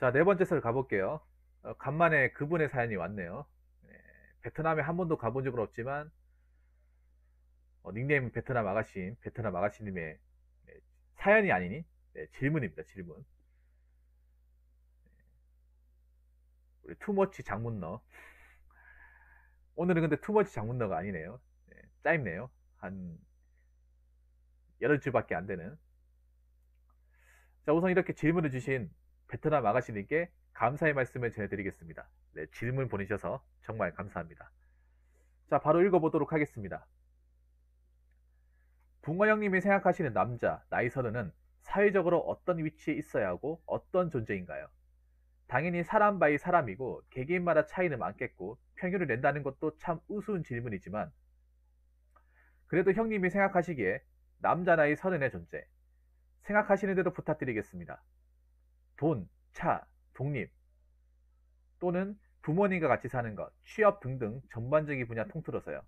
자, 네 번째 썰 가볼게요. 간만에 그분의 사연이 왔네요. 네, 베트남에 한 번도 가본 적은 없지만, 닉네임 베트남 아가씨님의 네, 사연이 아니니 네, 질문입니다. 질문. 우리 투머치 장문너. 오늘은 근데 투머치 장문너가 아니네요. 네, 짧네요. 한 8줄밖에 안 되는. 자, 우선 이렇게 질문을 주신 베트남 아가씨님께 감사의 말씀을 전해드리겠습니다. 네, 질문 보내셔서 정말 감사합니다. 자, 바로 읽어보도록 하겠습니다. 붕어 형님이 생각하시는 남자, 나이 서른은 사회적으로 어떤 위치에 있어야 하고 어떤 존재인가요? 당연히 사람 바이 사람이고 개개인마다 차이는 많겠고 평균을 낸다는 것도 참 우스운 질문이지만 그래도 형님이 생각하시기에 남자 나이 서른의 존재 생각하시는 대로 부탁드리겠습니다. 돈, 차, 독립 또는 부모님과 같이 사는 것, 취업 등등 전반적인 분야 통틀어서요.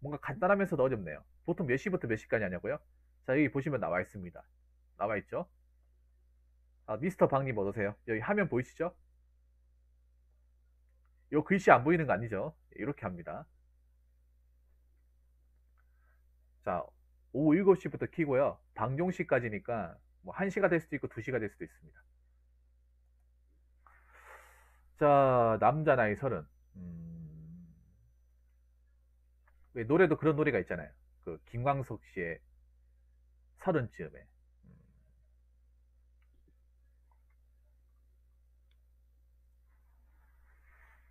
뭔가 간단하면서도 어렵네요. 보통 몇 시부터 몇 시까지 하냐고요? 자, 여기 보시면 나와 있습니다. 나와 있죠? 아, 미스터 박님 어서오세요. 여기 화면 보이시죠? 요 글씨 안 보이는 거 아니죠? 이렇게 합니다. 자, 오후 7시부터 키고요. 방종시까지니까 뭐 1시가 될 수도 있고 2시가 될 수도 있습니다. 자, 남자 나이 30. 왜 노래도 그런 노래가 있잖아요. 그 김광석 씨의 30쯤에.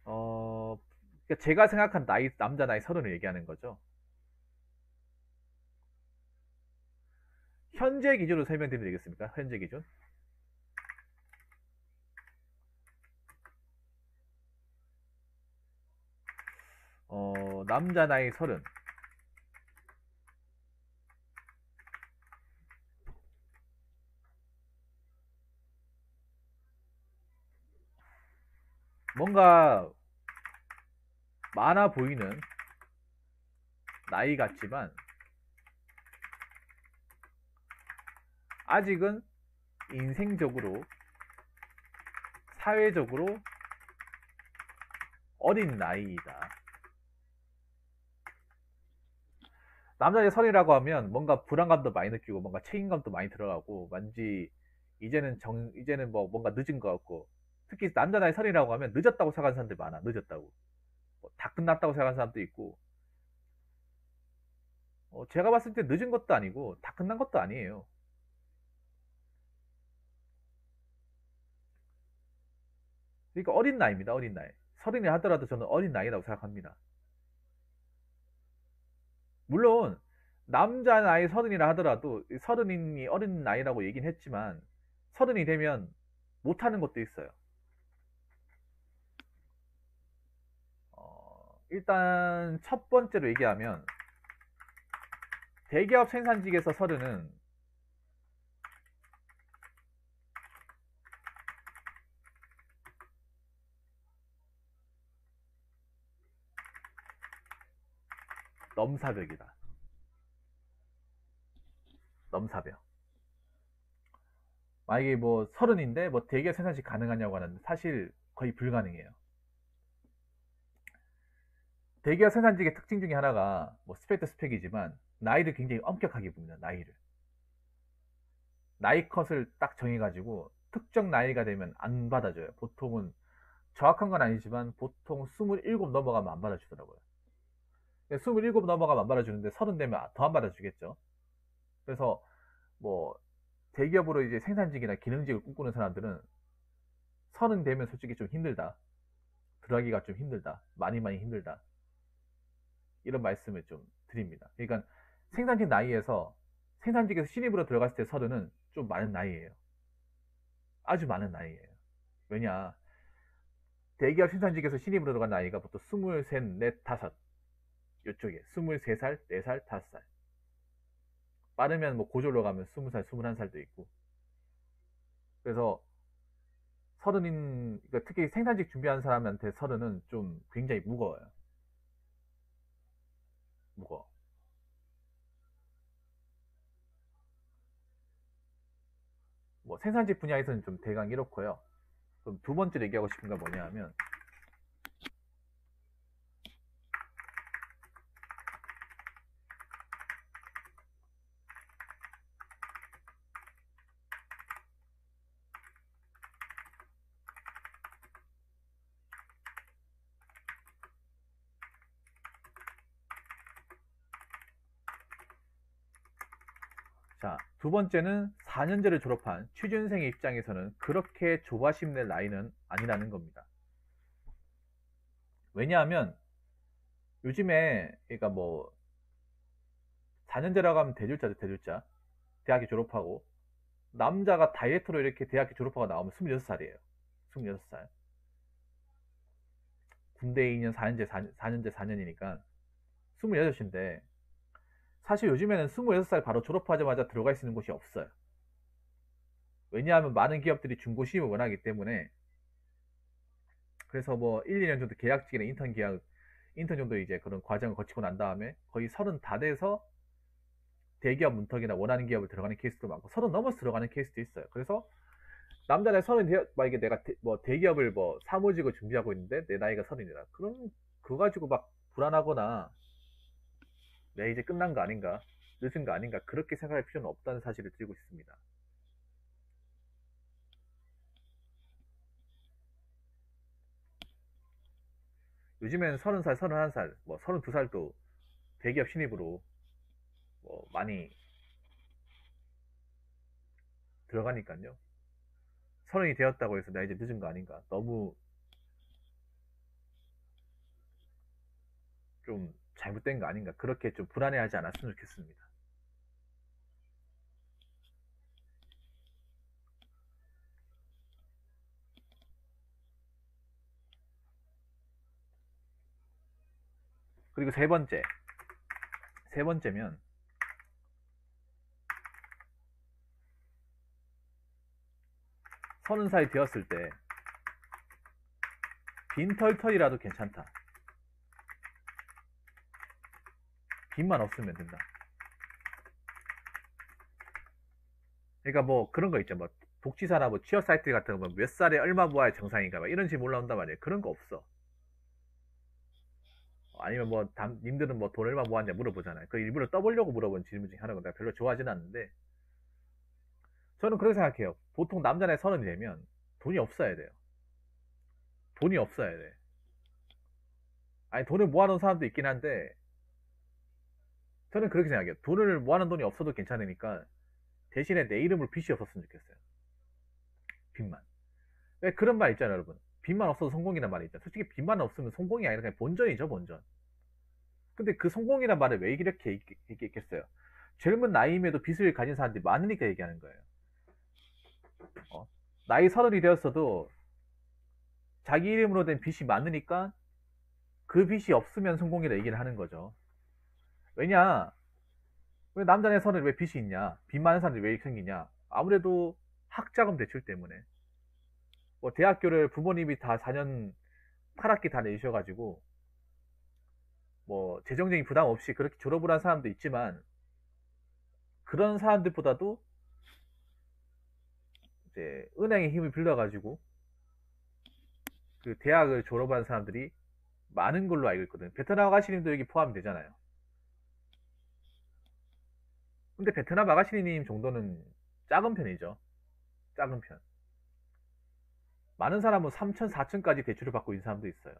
그러니까 제가 생각한 나이, 남자 나이 30을 얘기하는 거죠. 현재 기준으로 설명드리면 되겠습니까? 현재 기준. 남자 나이 30. 뭔가 많아 보이는 나이 같지만 아직은 인생적으로 사회적으로 어린 나이이다. 남자의 설이라고 하면 뭔가 불안감도 많이 느끼고 뭔가 책임감도 많이 들어가고 왠지 이제는 뭐 뭔가 늦은 것 같고 특히 남자 나이 설이라고 하면 늦었다고 생각하는 사람들 많아. 늦었다고. 뭐다 끝났다고 생각하는 사람도 있고 제가 봤을 때 늦은 것도 아니고 다 끝난 것도 아니에요. 그러니까 어린 나이입니다. 어린 나이. 서른이 하더라도 저는 어린 나이라고 생각합니다. 물론 남자 나이 서른이라 하더라도 서른이 어린 나이라고 얘기는 했지만 서른이 되면 못하는 것도 있어요. 일단 첫 번째로 얘기하면 대기업 생산직에서 서른은 넘사벽이다. 넘사벽. 만약에 뭐 서른인데 뭐 대기업 생산직 가능하냐고 하는데 사실 거의 불가능해요. 대기업 생산직의 특징 중에 하나가 뭐 스펙도 스펙이지만 나이를 굉장히 엄격하게 봅니다. 나이를. 나이 컷을 딱 정해가지고 특정 나이가 되면 안 받아줘요. 보통은 정확한 건 아니지만 보통 27 넘어가면 안 받아주더라고요. 27 넘어가면 안 받아주는데 30 되면 더 안 받아주겠죠. 그래서 뭐 대기업으로 이제 생산직이나 기능직을 꿈꾸는 사람들은 30 되면 솔직히 좀 힘들다. 들어가기가 좀 힘들다. 많이 힘들다. 이런 말씀을 좀 드립니다. 그러니까 생산직 나이에서 생산직에서 신입으로 들어갔을 때 30은 좀 많은 나이예요. 아주 많은 나이예요. 왜냐? 대기업 생산직에서 신입으로 들어간 나이가 보통 23, 4, 5 이쪽에 23살, 4살, 5살 빠르면 뭐 고졸로 가면 20살, 21살도 있고 그래서 서른인 그러니까 특히 생산직 준비하는 사람한테 서른은 좀 굉장히 무거워요. 무거워. 뭐 생산직 분야에서는 좀 대강 이렇고요. 그럼 두 번째로 얘기하고 싶은 건 뭐냐 하면, 자, 두 번째는 4년제를 졸업한 취준생의 입장에서는 그렇게 조바심 낼 나이는 아니라는 겁니다. 왜냐하면 요즘에 그러니까 뭐 4년제라고 하면 대졸자죠, 대졸자. 대학교 졸업하고 남자가 다이어트로 이렇게 대학교 졸업하고 나오면 26살이에요. 26살. 군대 2년, 4년제, 4년제 4년이니까 26인데, 사실 요즘에는 26살 바로 졸업하자마자 들어갈 수 있는 곳이 없어요. 왜냐하면 많은 기업들이 중고시임을 원하기 때문에. 그래서 뭐 1, 2년 정도 계약직이나 인턴 정도 이제 그런 과정을 거치고 난 다음에 거의 30 다 돼서 대기업 문턱이나 원하는 기업을 들어가는 케이스도 많고 30 넘어서 들어가는 케이스도 있어요. 그래서 남자는 30 만약에 내가 뭐 대기업을 뭐 사무직을 준비하고 있는데 내 나이가 30이라 그럼 그거 가지고 막 불안하거나 내가 이제 끝난 거 아닌가, 늦은 거 아닌가, 그렇게 생각할 필요는 없다는 사실을 드리고 싶습니다. 요즘엔 30살, 31살, 뭐 32살도 대기업 신입으로 뭐 많이 들어가니까요. 30이 되었다고 해서 나 이제 늦은 거 아닌가, 너무 좀 잘못된 거 아닌가, 그렇게 좀 불안해하지 않았으면 좋겠습니다. 그리고 세 번째면 30살이 되었을 때 빈털털이라도 괜찮다. 빚만 없으면 된다. 그러니까 뭐 그런 거 있죠. 뭐 독지사나 뭐 취업 사이트 같은 거 몇 살에 얼마 모아야 정상인가 막 이런 식으로 올라온단 말이에요. 그런 거 없어. 아니면 뭐 님들은 뭐 돈 얼마 모았냐 물어보잖아요. 그 일부러 떠보려고 물어본 질문 중에 하나가 내가 별로 좋아하지는 않는데, 저는 그렇게 생각해요. 보통 남자네 30이 되면 돈이 없어야 돼요. 돈이 없어야 돼. 아니 돈을 모아놓은 사람도 있긴 한데, 저는 그렇게 생각해요. 돈을 모아놓은 돈이 없어도 괜찮으니까 대신에 내 이름으로 빚이 없었으면 좋겠어요. 빚만. 왜 그런 말 있잖아요, 여러분. 빚만 없어도 성공이란 말이 있잖아요. 솔직히 빚만 없으면 성공이 아니라 그냥 본전이죠, 본전. 근데 그 성공이란 말을 왜 이렇게 얘기했겠어요? 젊은 나이임에도 빚을 가진 사람들이 많으니까 얘기하는 거예요. 나이 30이 되었어도 자기 이름으로 된 빚이 많으니까 그 빚이 없으면 성공이라 얘기를 하는 거죠. 왜냐? 왜 남자네 30에 왜 빚이 있냐? 빚 많은 사람들이 왜 생기냐? 아무래도 학자금 대출 때문에. 뭐 대학교를 부모님이 다 4년 8학기 다 내주셔가지고 뭐 재정적인 부담 없이 그렇게 졸업을 한 사람도 있지만, 그런 사람들보다도 이제 은행의 힘을 빌려가지고 그 대학을 졸업한 사람들이 많은 걸로 알고 있거든요. 베트남 아가씨님도 여기 포함이 되잖아요. 근데 베트남 아가씨님 정도는 작은 편이죠. 작은 편. 많은 사람은 3천, 4천까지 대출을 받고 있는 사람도 있어요.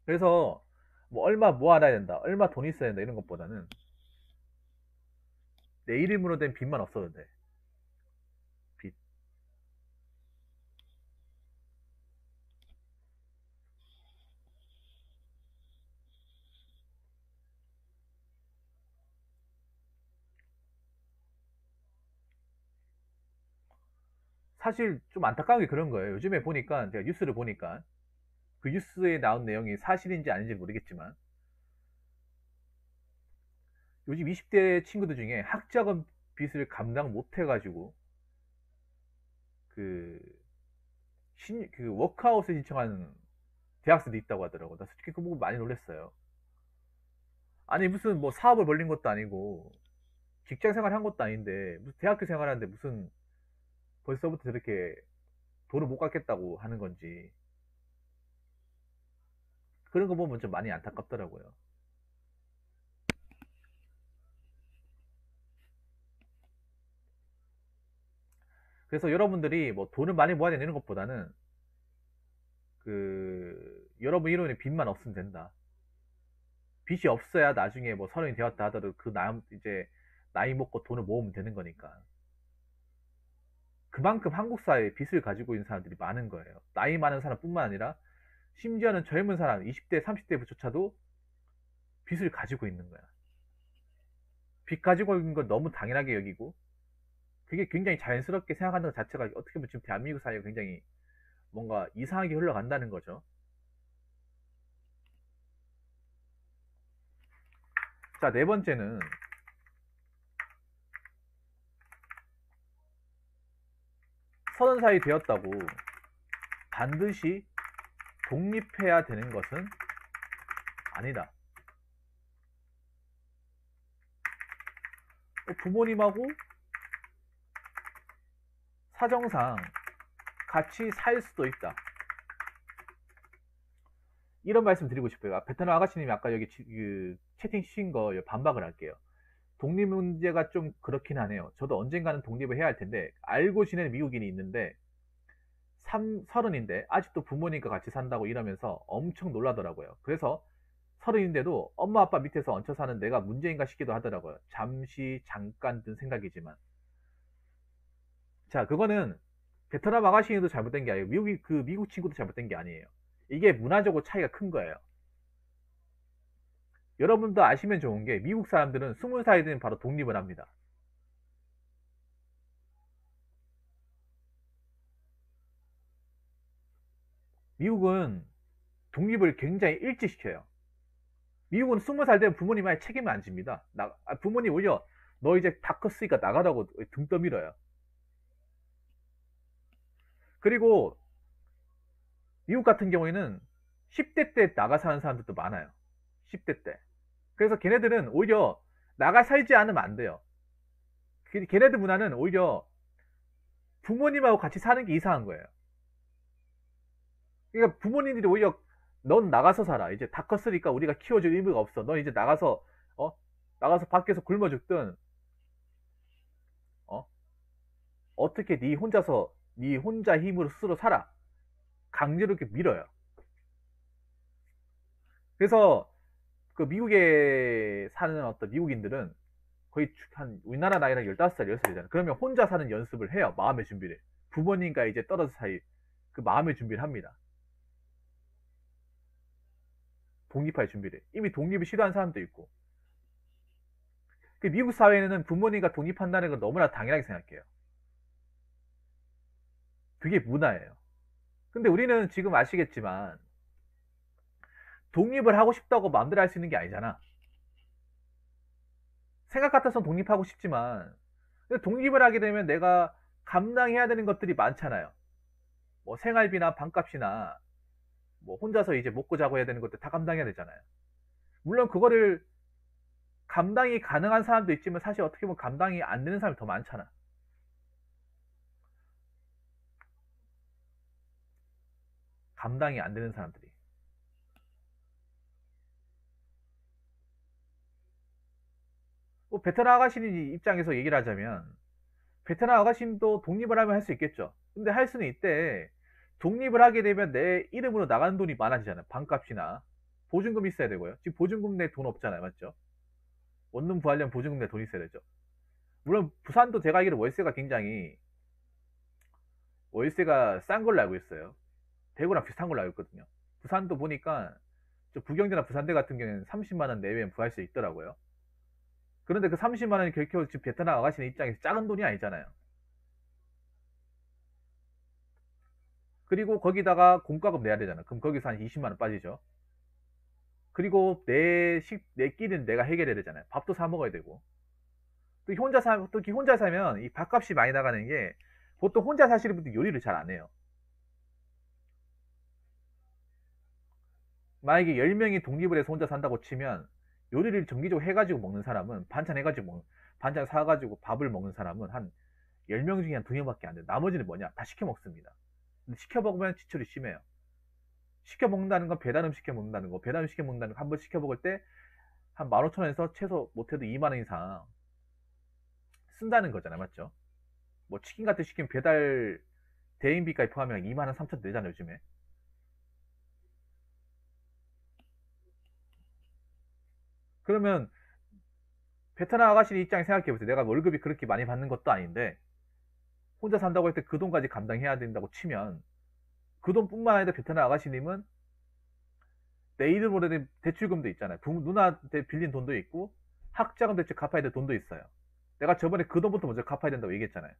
그래서 뭐 얼마 모아놔야 된다, 얼마 돈 있어야 된다 이런 것보다는 내 이름으로 된 빚만 없어도 돼. 빚. 사실 좀 안타까운 게 그런 거예요. 요즘에 보니까, 제가 뉴스를 보니까 그 뉴스에 나온 내용이 사실인지 아닌지 모르겠지만, 요즘 20대 친구들 중에 학자금 빚을 감당 못 해가지고 그, 그 워크아웃을 신청하는 대학생도 있다고 하더라고. 나 솔직히 그거 보고 많이 놀랐어요. 아니 무슨 뭐 사업을 벌린 것도 아니고 직장 생활 한 것도 아닌데 무슨 대학교 생활하는데 무슨 벌써부터 저렇게 돈을 못 갚겠다고 하는 건지, 그런 거 보면 좀 많이 안타깝더라고요. 그래서 여러분들이 뭐 돈을 많이 모아야 되는 것보다는 여러분 이론에 빚만 없으면 된다. 빚이 없어야 나중에 뭐 서른이 되었다 하더라도 이제 나이 먹고 돈을 모으면 되는 거니까. 그만큼 한국 사회에 빚을 가지고 있는 사람들이 많은 거예요. 나이 많은 사람뿐만 아니라 심지어는 젊은 사람 20대 30대조차도 빚을 가지고 있는 거야. 빚 가지고 있는 걸 너무 당연하게 여기고 그게 굉장히 자연스럽게 생각하는 것 자체가 어떻게 보면 지금 대한민국 사회가 굉장히 뭔가 이상하게 흘러간다는 거죠. 자, 네 번째는 30살이 되었다고 반드시 독립해야 되는 것은 아니다. 부모님하고 사정상 같이 살 수도 있다. 이런 말씀 드리고 싶어요. 베트남 아가씨님이 아까 여기 채팅 치신 거 반박을 할게요. 독립 문제가 좀 그렇긴 하네요. 저도 언젠가는 독립을 해야 할 텐데 알고 지낸 미국인이 있는데 30인데 아직도 부모님과 같이 산다고 이러면서 엄청 놀라더라고요. 그래서 30인데도 엄마 아빠 밑에서 얹혀 사는 내가 문제인가 싶기도 하더라고요. 잠깐 든 생각이지만. 자, 그거는 베트남 아가씨도 잘못된 게 아니에요. 미국 친구도 잘못된 게 아니에요. 이게 문화적으로 차이가 큰 거예요. 여러분도 아시면 좋은 게 미국 사람들은 20살이 되면 바로 독립을 합니다. 미국은 독립을 굉장히 일찍 시켜요. 미국은 20살 되면 부모님한테 책임을 안 집니다. 부모님 오히려 너 이제 다 컸으니까 나가라고 등 떠밀어요. 그리고 미국 같은 경우에는 10대 때 나가 사는 사람들도 많아요. 10대 때. 그래서 걔네들은 오히려 나가 살지 않으면 안 돼요. 걔네들 문화는 오히려 부모님하고 같이 사는 게 이상한 거예요. 그러니까 부모님들이 오히려 넌 나가서 살아. 이제 다 컸으니까 우리가 키워줄 의무가 없어. 넌 이제 어? 나가서 밖에서 굶어 죽든, 어? 어떻게 네 혼자 힘으로 스스로 살아. 강제로 이렇게 밀어요. 그래서 그 미국에 사는 어떤 미국인들은 거의 한 우리나라 나이랑 15살, 16살이잖아요. 그러면 혼자 사는 연습을 해요. 마음의 준비를. 부모님과 이제 떨어져 사이 그 마음의 준비를 합니다. 독립할 준비를. 이미 독립을 시도한 사람도 있고. 그 미국 사회는 부모님과 독립한다는 걸 너무나 당연하게 생각해요. 그게 문화예요. 근데 우리는 지금 아시겠지만 독립을 하고 싶다고 마음대로 할 수 있는 게 아니잖아. 생각 같아서 독립하고 싶지만 독립을 하게 되면 내가 감당해야 되는 것들이 많잖아요. 뭐 생활비나 방값이나 뭐 혼자서 이제 먹고 자고 해야 되는 것들 다 감당해야 되잖아요. 물론 그거를 감당이 가능한 사람도 있지만 사실 어떻게 보면 감당이 안 되는 사람이 더 많잖아. 감당이 안 되는 사람들이. 뭐 베트남 아가씨 입장에서 얘기를 하자면 베트남 아가씨도 독립을 하면 할 수 있겠죠. 근데 할 수는 있대. 독립을 하게 되면 내 이름으로 나가는 돈이 많아지잖아요. 방값이나 보증금 있어야 되고요. 지금 보증금 내 돈 없잖아요. 맞죠? 원룸 구하려면 보증금 내 돈 있어야 되죠. 물론 부산도 제가 알기로 월세가 싼 걸로 알고 있어요. 대구랑 비슷한 걸로 알고 있거든요. 부산도 보니까 저 부경대나 부산대 같은 경우에는 30만 원 내외면 구할 수 있더라고요. 그런데 그 30만 원이 결코 지금 베트남 아가씨는 입장에서 작은 돈이 아니잖아요. 그리고 거기다가 공과금 내야 되잖아. 그럼 거기서 한 20만 원 빠지죠. 그리고 내 끼는 내가 해결해야 되잖아요. 밥도 사 먹어야 되고. 특히 혼자 사면 이 밥값이 많이 나가는 게 보통 혼자 사시는 분들 요리를 잘 안 해요. 만약에 10명이 독립을 해서 혼자 산다고 치면 요리를 정기적으로 해가지고 먹는 사람은 반찬 사가지고 밥을 먹는 사람은 한 10명 중에 한 2명밖에 안 돼요. 나머지는 뭐냐? 다 시켜 먹습니다. 시켜 먹으면 지출이 심해요. 시켜 먹는다는 건 배달음 시켜 먹는다는 거. 배달음 시켜 먹는다는 거 한 번 시켜 먹을 때 한 15,000원에서 최소 못해도 2만 원 이상 쓴다는 거잖아요. 맞죠? 뭐 치킨 같은 거 시키면 배달 대행비까지 포함하면 2만 원 3천 되잖아요, 요즘에. 그러면 베트남 아가씨 입장에 생각해 보세요. 내가 월급이 그렇게 많이 받는 것도 아닌데 혼자 산다고 할 때 그 돈까지 감당해야 된다고 치면 그 돈뿐만 아니라 베트남 아가씨님은 내 이름으로 된 대출금도 있잖아요. 누나한테 빌린 돈도 있고 학자금 대출 갚아야 될 돈도 있어요. 내가 저번에 그 돈부터 먼저 갚아야 된다고 얘기했잖아요.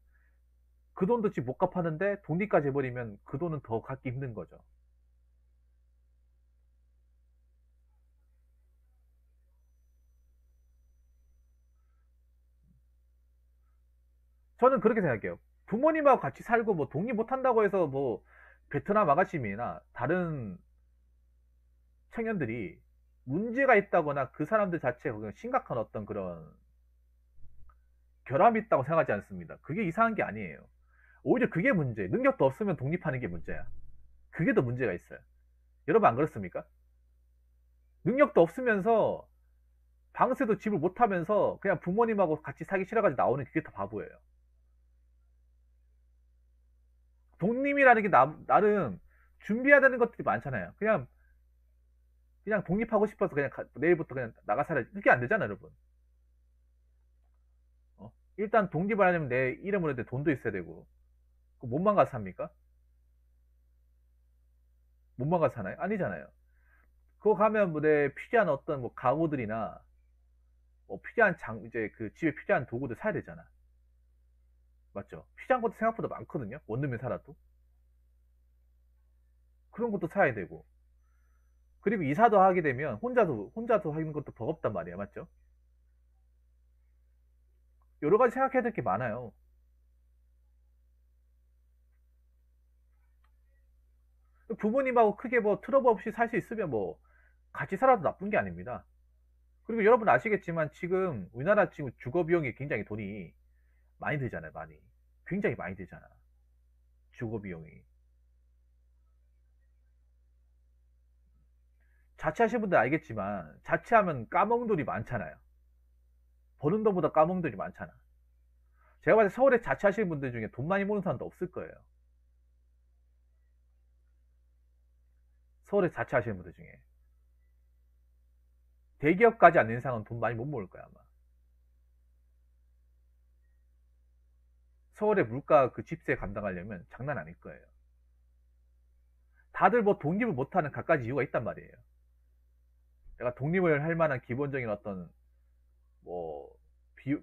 그 돈도 지금 못 갚았는데 독립까지 해버리면 그 돈은 더 갚기 힘든 거죠. 저는 그렇게 생각해요. 부모님하고 같이 살고 뭐 독립 못 한다고 해서 뭐 베트남 아가씨나 다른 청년들이 문제가 있다거나 그 사람들 자체가 그냥 심각한 어떤 그런 결함이 있다고 생각하지 않습니다. 그게 이상한 게 아니에요. 오히려 그게 문제. 능력도 없으면 독립하는 게 문제야. 그게 더 문제가 있어요. 여러분 안 그렇습니까? 능력도 없으면서 방세도 집을 못 하면서 그냥 부모님하고 같이 살기 싫어가지고 나오는 그게 더 바보예요. 독립이라는 게 나름 준비해야 되는 것들이 많잖아요. 그냥 독립하고 싶어서 그냥 내일부터 그냥 나가 살아야 그게 안 되잖아, 여러분. 일단 독립을 하려면 내 이름으로 내 돈도 있어야 되고 그 몸만 가서 삽니까? 몸만 가서 사나요? 아니잖아요. 그거 가면 뭐 내 필요한 어떤 뭐 가구들이나 뭐 필요한 이제 그 집에 필요한 도구들 사야 되잖아. 맞죠? 필요한 것도 생각보다 많거든요. 원룸에 살아도. 그런 것도 사야 되고. 그리고 이사도 하게 되면 혼자서 하는 것도 버겁단 말이야. 맞죠? 여러 가지 생각해야 될 게 많아요. 부모님하고 크게 뭐 트러블 없이 살 수 있으면 뭐 같이 살아도 나쁜 게 아닙니다. 그리고 여러분 아시겠지만 지금 우리나라 지금 주거 비용이 굉장히 돈이 많이 들잖아요. 많이. 굉장히 많이 들잖아. 주거 비용이. 자취하시는 분들 알겠지만 자취하면 까먹는 돈이 많잖아요. 버는 돈보다 까먹는 돈이 많잖아. 제가 봤을 때 서울에 자취하시는 분들 중에 돈 많이 모는 사람도 없을 거예요. 서울에 자취하시는 분들 중에. 대기업까지 안 낸 이상은 돈 많이 못 모을 거야, 아마. 서울의 물가 그 집세 감당하려면 장난 아닐 거예요. 다들 뭐 독립을 못하는 갖가지 이유가 있단 말이에요. 내가 독립을 할 만한 기본적인 어떤 뭐,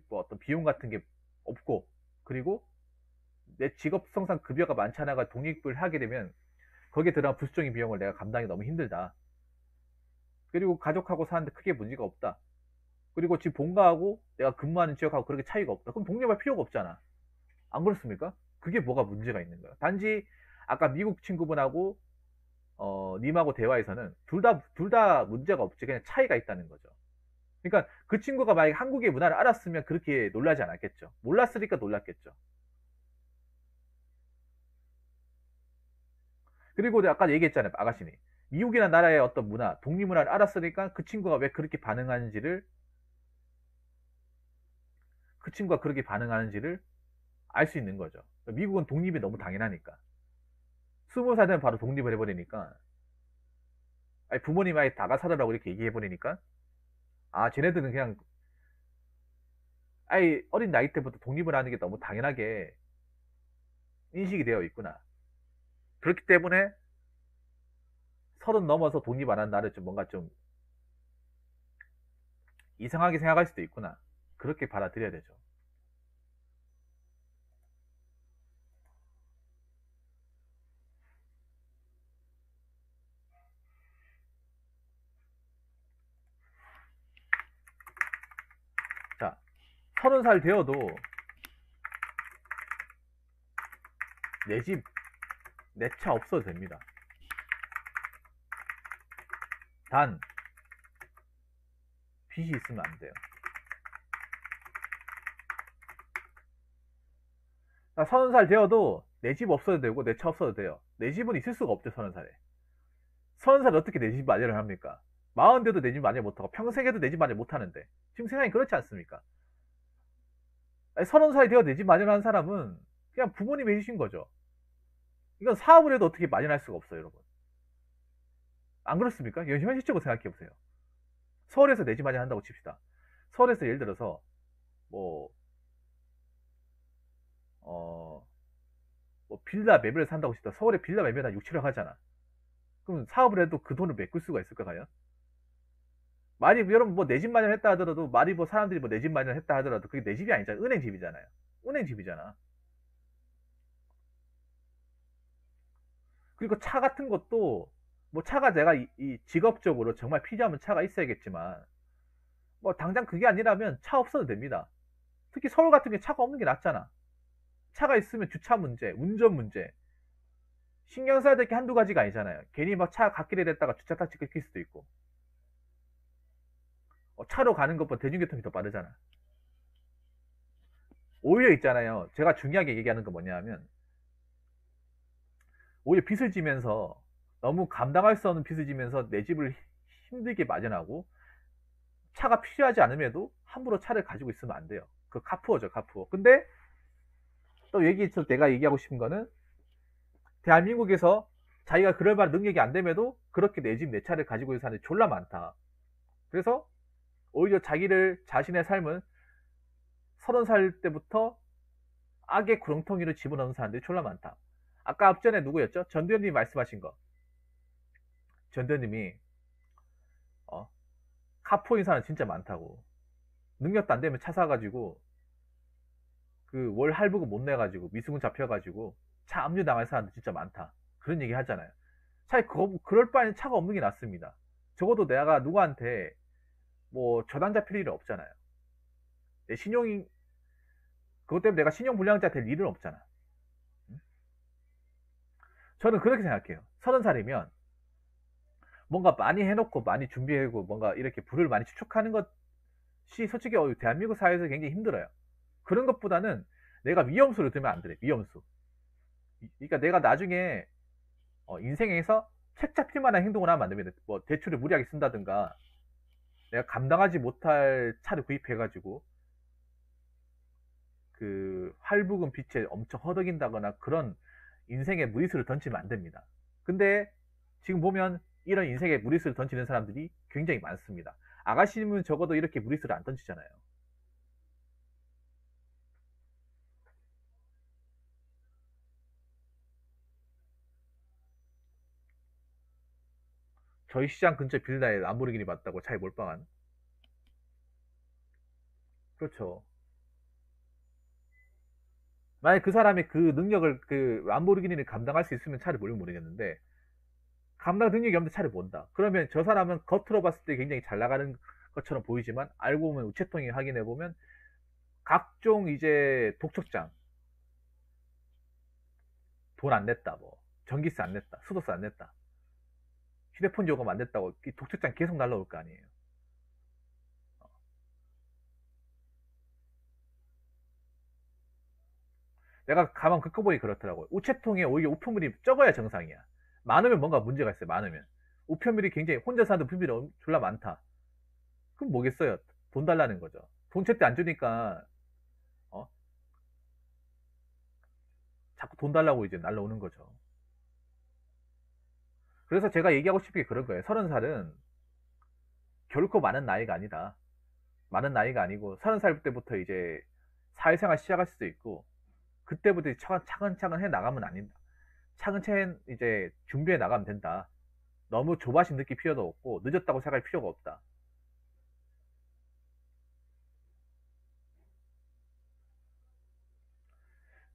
뭐 어떤 비용 같은 게 없고, 그리고 내 직업성상 급여가 많지 않아가 독립을 하게 되면 거기에 들어간 부수적인 비용을 내가 감당이 너무 힘들다. 그리고 가족하고 사는데 크게 문제가 없다. 그리고 집 본가하고 내가 근무하는 지역하고 그렇게 차이가 없다. 그럼 독립할 필요가 없잖아. 안 그렇습니까? 그게 뭐가 문제가 있는 거야. 단지 아까 미국 친구분하고 님하고 대화에서는 둘 다 문제가 없지. 그냥 차이가 있다는 거죠. 그러니까 그 친구가 만약에 한국의 문화를 알았으면 그렇게 놀라지 않았겠죠. 몰랐으니까 놀랐겠죠. 그리고 아까 얘기했잖아요. 아가씨니. 미국이라는 나라의 어떤 문화, 독립문화를 알았으니까 그 친구가 왜 그렇게 반응하는지를 그 친구가 그렇게 반응하는지를 알 수 있는 거죠. 미국은 독립이 너무 당연하니까. 20살 되면 바로 독립을 해버리니까. 아니, 부모님 아예 다가 살으라고 이렇게 얘기해버리니까. 아, 쟤네들은 그냥, 아예 어린 나이 때부터 독립을 하는 게 너무 당연하게 인식이 되어 있구나. 그렇기 때문에 30 넘어서 독립 안 한 나를 좀 뭔가 좀 이상하게 생각할 수도 있구나. 그렇게 받아들여야 되죠. 자, 30살 되어도 내 집, 내 차 없어도 됩니다. 단, 빚이 있으면 안 돼요. 30살 되어도 내 집 없어도 되고 내 차 없어도 돼요. 내 집은 있을 수가 없죠. 30살에. 30살에 어떻게 내 집 마련을 합니까? 40대도 내 집 마련 못하고 평생에도 내 집 마련 못하는데 지금 세상이 그렇지 않습니까? 30살이 되어 내 집 마련하는 사람은 그냥 부모님이 해주신 거죠. 이건 사업을 해도 어떻게 마련할 수가 없어요, 여러분. 안 그렇습니까? 현실적으로 생각해 보세요. 서울에서 내 집 마련한다고 칩시다. 서울에서 예를 들어서 뭐 빌라 매매를 산다고 칩시다. 서울에 빌라 매매는 한 6, 7억 하잖아. 그럼 사업을 해도 그 돈을 메꿀 수가 있을까, 과연? 여러분 뭐 내 집 마련했다 하더라도 뭐 사람들이 뭐 내 집 마련했다 하더라도 그게 내 집이 아니잖아. 은행 집이잖아요. 은행 집이잖아. 그리고 차 같은 것도 뭐 차가 내가 이 직업적으로 정말 필요하면 차가 있어야겠지만 뭐 당장 그게 아니라면 차 없어도 됩니다. 특히 서울 같은 게 차가 없는 게 낫잖아. 차가 있으면 주차 문제, 운전 문제 신경 써야 될 게 한두 가지가 아니잖아요. 괜히 막 차 갓길에 댔다가 주차 딱지 끊길 수도 있고 차로 가는 것보다 대중교통이 더 빠르잖아. 오히려 있잖아요. 제가 중요하게 얘기하는 건 뭐냐면 오히려 빚을 지면서 너무 감당할 수 없는 빚을 지면서 내 집을 힘들게 마련하고 차가 필요하지 않음에도 함부로 차를 가지고 있으면 안 돼요. 그 카푸어죠, 카푸어. 근데 또 내가 얘기하고 싶은 거는 대한민국에서 자기가 그럴 만한 능력이 안 됨에도 그렇게 내 집, 내 차를 가지고 있는 사람들이 졸라 많다. 그래서 오히려 자신의 삶은 30살 때부터 악의 구렁텅이로 집어넣는 사람들이 졸라 많다. 아까 앞전에 누구였죠? 전도연님이 말씀하신 거. 전도연님이 카푸어인 사람 진짜 많다고. 능력도 안 되면 차 사가지고 그 월 할부금 못 내가지고 미수금 잡혀가지고 차 압류 당할 사람들 진짜 많다. 그런 얘기 하잖아요. 차라리 그럴 바에는 차가 없는 게 낫습니다. 적어도 내가 누구한테 뭐 저당 잡힐 일은 없잖아요. 내 신용이 그것 때문에 내가 신용 불량자 될 일은 없잖아. 저는 그렇게 생각해요. 30살이면 뭔가 많이 해놓고 많이 준비하고 뭔가 이렇게 부를 많이 추축하는 것이 솔직히 대한민국 사회에서 굉장히 힘들어요. 그런 것보다는 내가 위험수를 들면 안 돼. 위험수. 그러니까 내가 나중에 인생에서 책 잡힐 만한 행동을 하면 안 됩니다. 뭐 대출을 무리하게 쓴다든가 내가 감당하지 못할 차를 구입해가지고 그 할부금 빚에 엄청 허덕인다거나 그런 인생의 무리수를 던지면 안 됩니다. 근데 지금 보면 이런 인생의 무리수를 던지는 사람들이 굉장히 많습니다. 아가씨님은 적어도 이렇게 무리수를 안 던지잖아요. 저희 시장 근처 빌라에 람보르기니 봤다고 차에 몰빵한. 그렇죠. 만약 그 사람이 그 능력을 그 람보르기니를 감당할 수 있으면 차를 몰면 모르겠는데 감당 능력이 없는데 차를 본다. 그러면 저 사람은 겉으로 봤을 때 굉장히 잘 나가는 것처럼 보이지만 알고 보면 우체통에 확인해 보면 각종 이제 독촉장 돈 안 냈다, 뭐 전기세 안 냈다, 수도세 안 냈다, 휴대폰 요금 안 냈다고 이 독촉장 계속 날라올 거 아니에요. 내가 가만 긁어보니 그렇더라고요. 우체통에 오히려 우편물이 적어야 정상이야. 많으면 뭔가 문제가 있어요. 많으면 우편물이 굉장히 혼자 사는 우편물이 졸라 많다. 그럼 뭐겠어요? 돈 달라는 거죠. 돈 제때 안 주니까 어? 자꾸 돈 달라고 이제 날라오는 거죠. 그래서 제가 얘기하고 싶은 게 그런 거예요. 30살은 결코 많은 나이가 아니다. 많은 나이가 아니고 30살 때부터 이제 사회생활 시작할 수도 있고 그때부터 차근차근 해 나가면 아니다. 차근차근 이제 준비해 나가면 된다. 너무 조바심 느낄 필요도 없고 늦었다고 생각할 필요가 없다.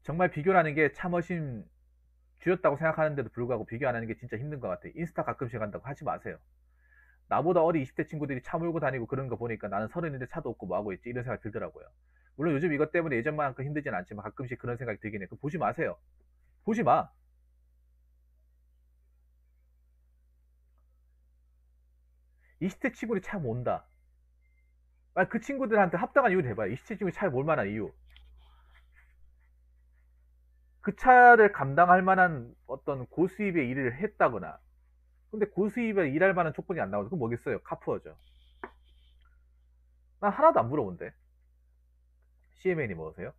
정말 비교라는 게 참으심 줄였다고 생각하는데도 불구하고 비교 안 하는 게 진짜 힘든 것 같아요. 인스타 가끔씩 한다고 하지 마세요. 나보다 어린 20대 친구들이 차 몰고 다니고 그런 거 보니까 나는 30인데 차도 없고 뭐 하고 있지 이런 생각이 들더라고요. 물론 요즘 이것 때문에 예전만큼 힘들진 않지만 가끔씩 그런 생각이 들긴 해요. 그거 보지 마세요. 보지 마. 20대 친구들이 차 몬다. 그 친구들한테 합당한 이유를 해봐요. 20대 친구들이 차를 몰 만한 이유. 그 차를 감당할 만한 어떤 고수입의 일을 했다거나, 근데 고수입에 일할 만한 조건이 안 나오죠. 그럼 뭐겠어요? 카푸어죠. 난 하나도 안 부러운데. CMN이 뭐세요?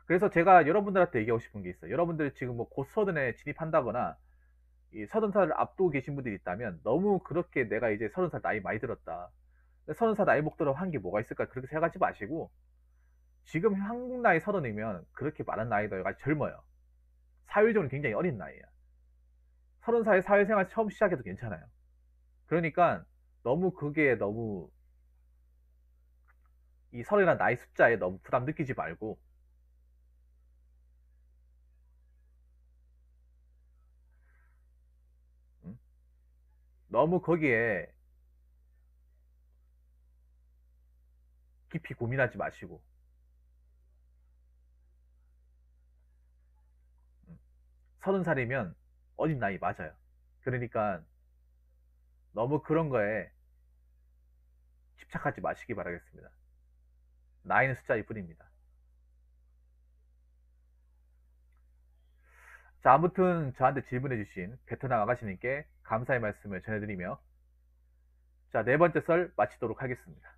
그래서 제가 여러분들한테 얘기하고 싶은 게 있어요. 여러분들 지금 뭐 곧 서른에 진입한다거나 이 30살을 앞두고 계신 분들이 있다면 너무 그렇게 내가 이제 30살 나이 많이 들었다. 30살 나이 먹도록 한 게 뭐가 있을까 그렇게 생각하지 마시고, 지금 한국 나이 30이면 그렇게 많은 나이도 아직 젊어요. 사회적으로 굉장히 어린 나이야. 30살에 사회생활 처음 시작해도 괜찮아요. 그러니까 너무 그게 너무 이 30이라는 나이 숫자에 너무 부담 느끼지 말고, 음? 너무 거기에 깊이 고민하지 마시고, 30살이면 어린 나이 맞아요. 그러니까 너무 그런 거에 집착하지 마시기 바라겠습니다. 나이는 숫자일 뿐입니다. 자, 아무튼 저한테 질문해주신 베트남 아가씨님께 감사의 말씀을 전해드리며, 자, 네 번째 썰 마치도록 하겠습니다.